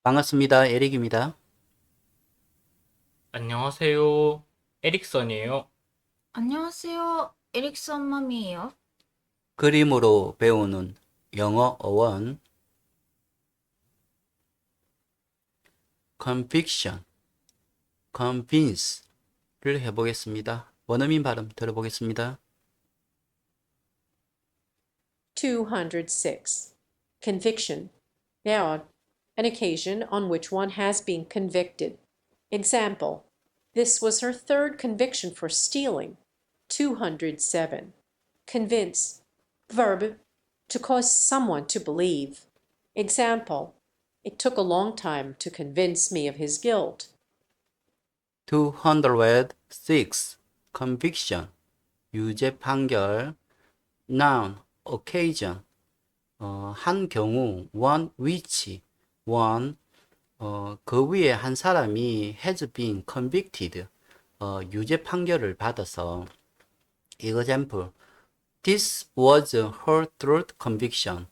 반갑습니다. 에릭입니다. 안녕하세요. 에릭선이에요. 안녕하세요. 에릭선 맘이에요. 그림으로 배우는 영어 어원 conviction, convince를 해보겠습니다. 원어민 발음 들어보겠습니다. 206. Conviction. Noun. An occasion on which one has been convicted. Example. This was her third conviction for stealing. 207. Convince. Verb. To cause someone to believe. Example. It took a long time to convince me of his guilt. 206. conviction, 유죄 판결. noun, occasion, 한 경우, one which, one, 그 위에 한 사람이 has been convicted, 유죄 판결을 받아서. example, this was her third conviction.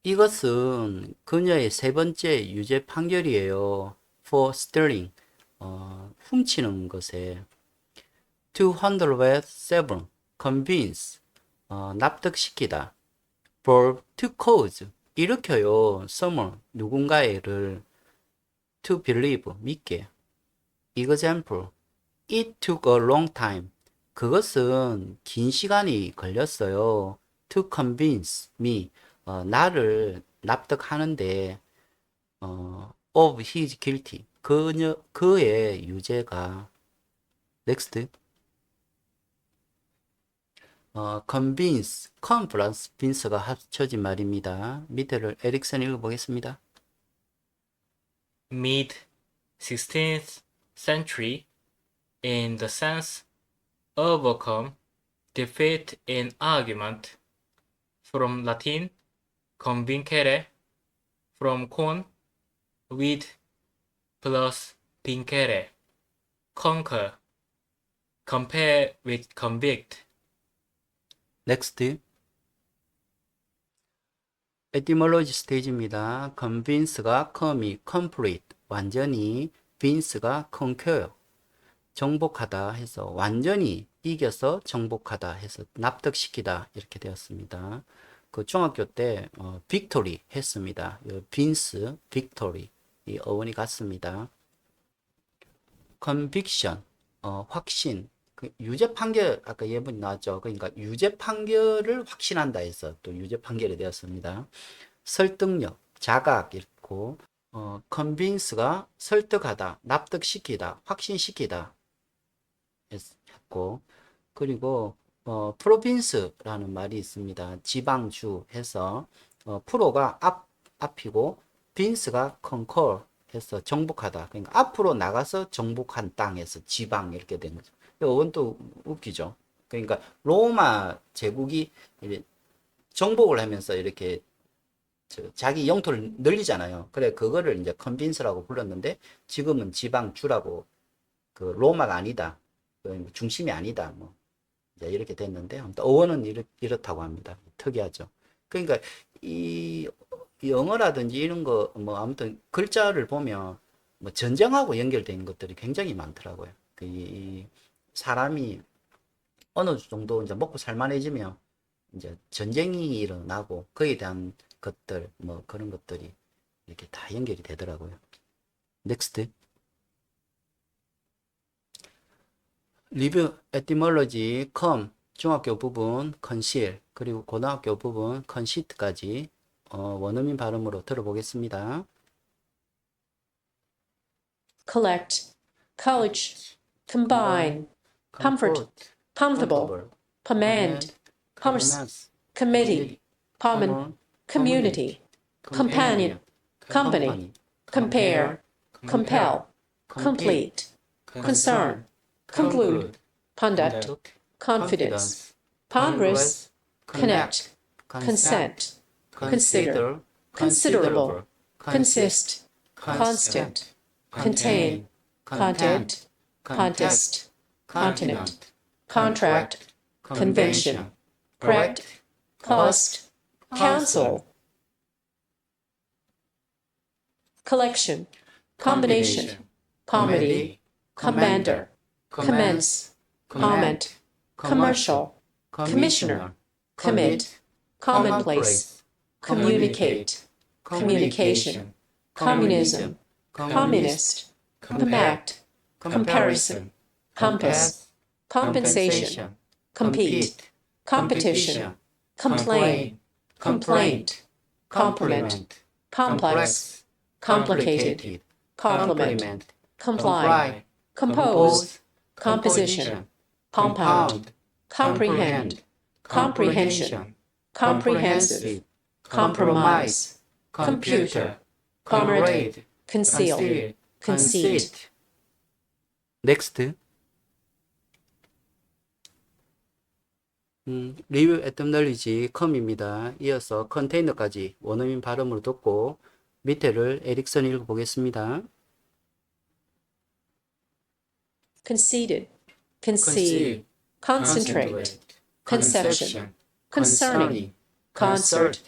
이것은 그녀의 세 번째 유죄 판결이에요. for stealing, 훔치는 것에. 207. convince, 납득시키다. verb to cause, 일으켜요. someone, 누군가를. to believe, 믿게. example, it took a long time. 그것은 긴 시간이 걸렸어요. to convince me, 나를 납득하는데, of his guilty, 그의 유죄가. next. convince, con 플러스 vince가 합쳐진 말입니다. 밑에를 에릭슨 읽어보겠습니다. Mid 16th century, in the sense overcome, defeat in argument. From Latin, convincere, from con, with, plus vincere, conquer, compare with convict. next. 에티몰로지 스테이지입니다. convince가 come이 complete, 완전히, vince가 conquer, 정복하다 해서 완전히 이겨서 정복하다 해서 납득시키다 이렇게 되었습니다. 그 중학교 때 victory 했습니다. vince, victory 이 어원이 같습니다. conviction, 확신, 유죄 판결 아까 예문이 나왔죠. 그러니까 유죄 판결을 확신한다 해서 또 유죄 판결이 되었습니다. 설득력, 자각 있고, convince가 설득하다, 납득시키다, 확신시키다 했고, 그리고 province라는 말이 있습니다. 지방주 해서 프로가 앞이고 vince가 conquer 해서 정복하다. 그러니까 앞으로 나가서 정복한 땅에서 지방 이렇게 된 거죠. 이건 또 웃기죠. 그러니까 로마 제국이 정복을 하면서 이렇게 자기 영토를 늘리잖아요. 그래 그거를 이제 컨빈스라고 불렀는데 지금은 지방주라고, 그 로마가 아니다, 그 중심이 아니다, 뭐 이제 이렇게 됐는데 아무튼 어원은 이렇다고 합니다. 특이하죠. 그러니까 이 영어라든지 이런 거 뭐 아무튼 글자를 보면 뭐 전쟁하고 연결된 것들이 굉장히 많더라고요. 이 사람이 어느 정도 이제 먹고 살만해지면 이제 전쟁이 일어나고 그에 대한 것들 뭐 그런 것들이 이렇게 다 연결이 되더라고요. 넥스트. 리뷰 에티몰로지 come 중학교 부분 conceal 그리고 고등학교 부분 conceit까지 원어민 발음으로 들어보겠습니다. Collect. College. Combine. Comfort. Comfortable. Command. Commerce. Committee. Common. Community. Companion. Company. Compare. Compel. Complete. Concern. Conclude. Conduct. Confidence. Ponderous. Connect. Consent. Consider. Considerable. Consist. Constant. Contain. Content. Contest. Continent. Contract. Convention. Correct. Cost. Counsel. collection, combination, comedy, commander, commence, comment, commercial, commissioner, commit, commonplace, communicate, communication, communism, communist, compact, comparison, compass, compensation, compete, competition, complain, complaint, compliment, complex, complicated, complement, comply, compose, composition, compound, comprehend, comprehension, comprehensive, compromise, computer, comrade, conceal, conceit. Next. 리뷰 에timology com입니다. 이어서 컨테이너까지 원어민 발음으로 듣고 밑에를 에릭슨이 읽어보겠습니다. conceited, conceive, concentrate, conception, concerning, concert,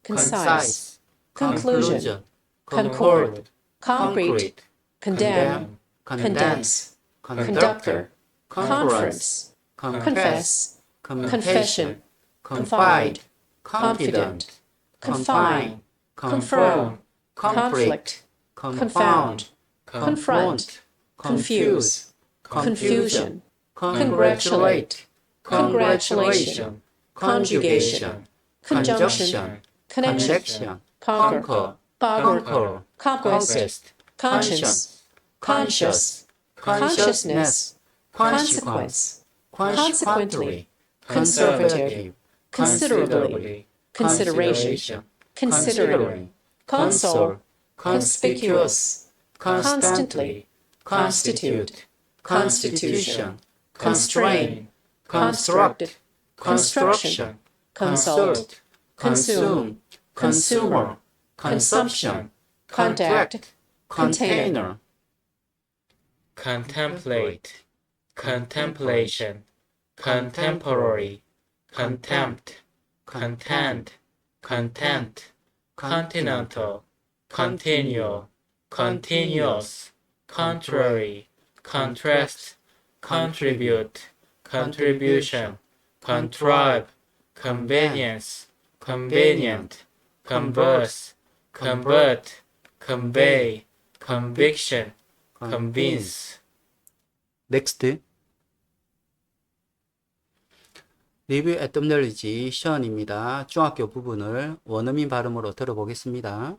concise, conclusion, concord, concrete, condemn, condense, conductor, conference, confess, confession, confide, confident, confine, confirm, conflict, confound, confront, confuse, confusion, congratulate, congratulation, conjugation, conjunction, connection, conquer, conquer, conquest, conscience, conscious, consciousness, consequence, consequently, conservative, considerably, consideration, considering, console, conspicuous, constantly, constitute, constitution, constrain, construct, construction, consult, consume, consumer, consumption, contact, container. contemplate, contemplation, contemporary, contempt, content, content, continental, continual, continuous, contrary, contrast, contribute, contribution, contrive, convenience, convenient, converse, convert, convey, conviction, convince. Next. 리뷰 에timology 시연입니다. 중학교 부분을 원어민 발음으로 들어보겠습니다.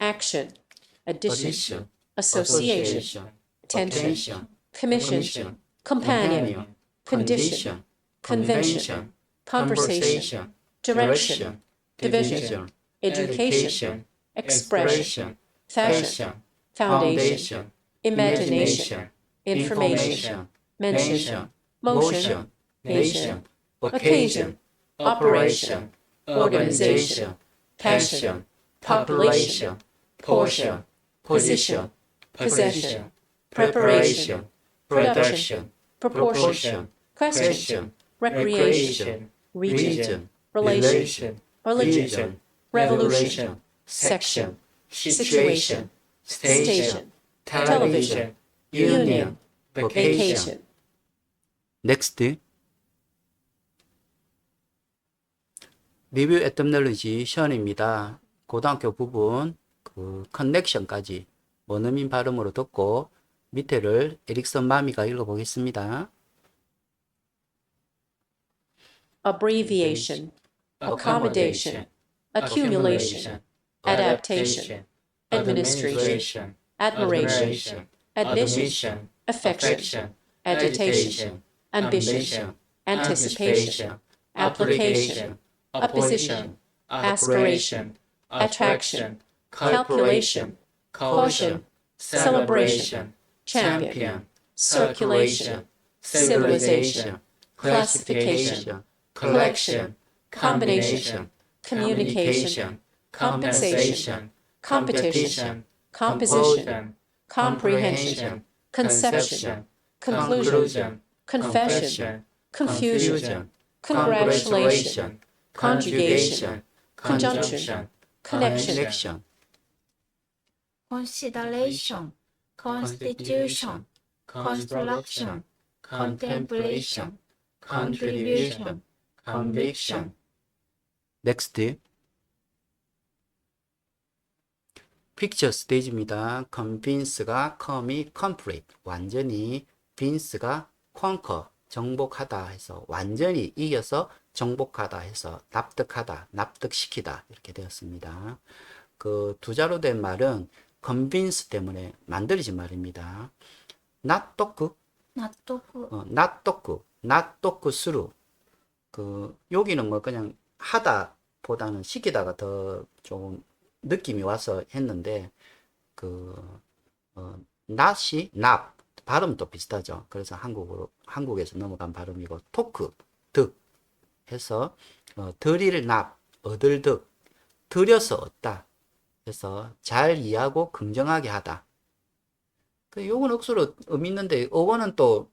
action, addition, Addition, association, attention, attention, commission, companion, condition, convention, conversation, direction, division, education, expression, fashion, foundation, imagination, information, mention, motion, nation, occasion, operation, organization, passion, population, portion, position, possession, preparation, production, proportion, question, recreation, region, relation, religion, revolution, section, situation, station, television, union, vacation. Next. 리뷰 에timology 시연입니다. 고등학교 부분 커넥션까지 원어민 발음으로 듣고 밑에를 에릭슨 마미가 읽어보겠습니다. abbreviation, accommodation, accumulation, adaptation, administration, admiration, admission, affection, agitation, ambition, anticipation, application, opposition, aspiration, attraction, calculation, caution, celebration, champion, circulation, civilization, classification, collection, combination, communication, compensation, competition, composition, comprehension, conception, conclusion, confession, confusion, congratulation, conjugation, conjunction, connection, consideration, constitution, construction, contemplation, contribution, conviction. Next. picture stage입니다. convince가 come이 complete, 완전히, vince가 conquer, 정복하다 해서 완전히 이겨서 정복하다 해서 납득하다, 납득시키다 이렇게 되었습니다. 그 두 자로 된 말은 convince 때문에 만들어진 말입니다. 납득, 納得 납득, 납득스루. 그 여기는 뭐 그냥 하다보다는 시키다가 더 좀 느낌이 와서 했는데 그 not이 납 발음도 비슷하죠. 그래서 한국에서 넘어간 발음이고 토크 득 해서 들일 납 얻을 득 들여서 얻다 해서 잘 이해하고 긍정하게 하다. 그 요건 억수로 의미 있는데 어원은 또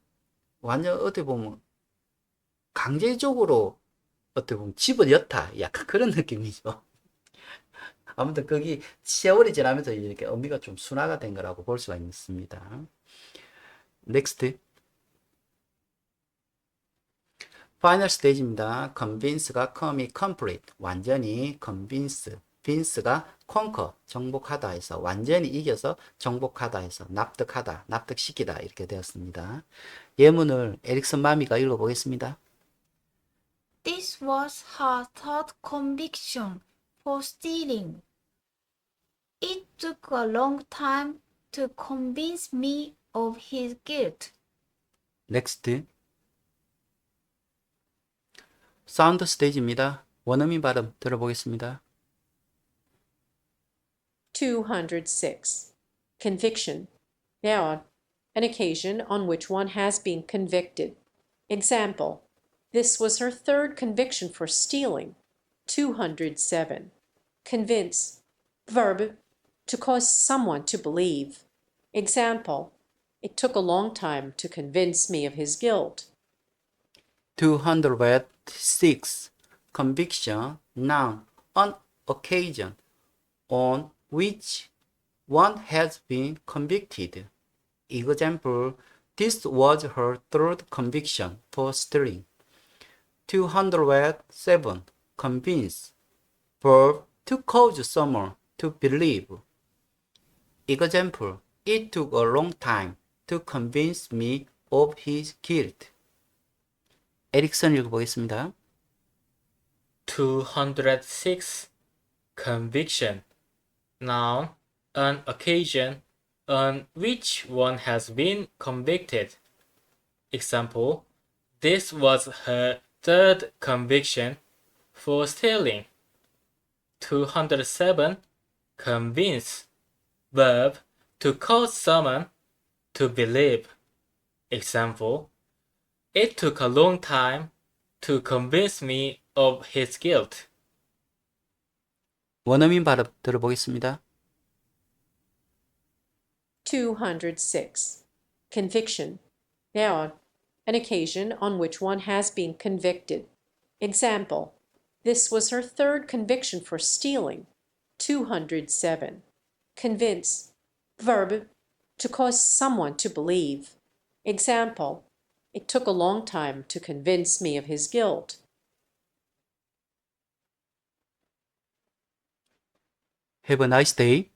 완전 어떻게 보면 강제적으로 어떻게 보면 집어넣다 약간 그런 느낌이죠. 아무튼 거기 세월이 지나면서 이렇게 의미가 좀 순화가 된 거라고 볼 수가 있습니다. Next. Final stage입니다. convince가 come이 complete, 완전히 convince, vince가 conquer, 정복하다 해서 완전히 이겨서 정복하다 해서 납득하다, 납득시키다 이렇게 되었습니다. 예문을 에릭슨 마미가 읽어보겠습니다. This was her third conviction for stealing. It took a long time to convince me of his guilt. Next. 사운드 스테이지입니다. 원어민 발음 들어보겠습니다. 206. Conviction. Noun. An occasion on which one has been convicted. Example. This was her third conviction for stealing. 207. Convince. Verb. To cause someone to believe. Example. It took a long time to convince me of his guilt. 206. Conviction. Noun. An occasion on which one has been convicted. Example. This was her third conviction for stealing. 207. Convince. Verb. To cause someone to believe. Example. It took a long time to convince me of his guilt. 에릭슨 읽어보겠습니다. 206. Conviction. Noun. An occasion on which one has been convicted. Example. This was her third conviction for stealing. 207. Convince. Verb. To cause someone to believe. Example. It took a long time to convince me of his guilt. 원어민 발음 들어보겠습니다. 206. Conviction. Noun. An occasion on which one has been convicted. Example. This was her third conviction for stealing. 207. Convince. Verb. To cause someone to believe. Example. It took a long time to convince me of his guilt. Have a nice day.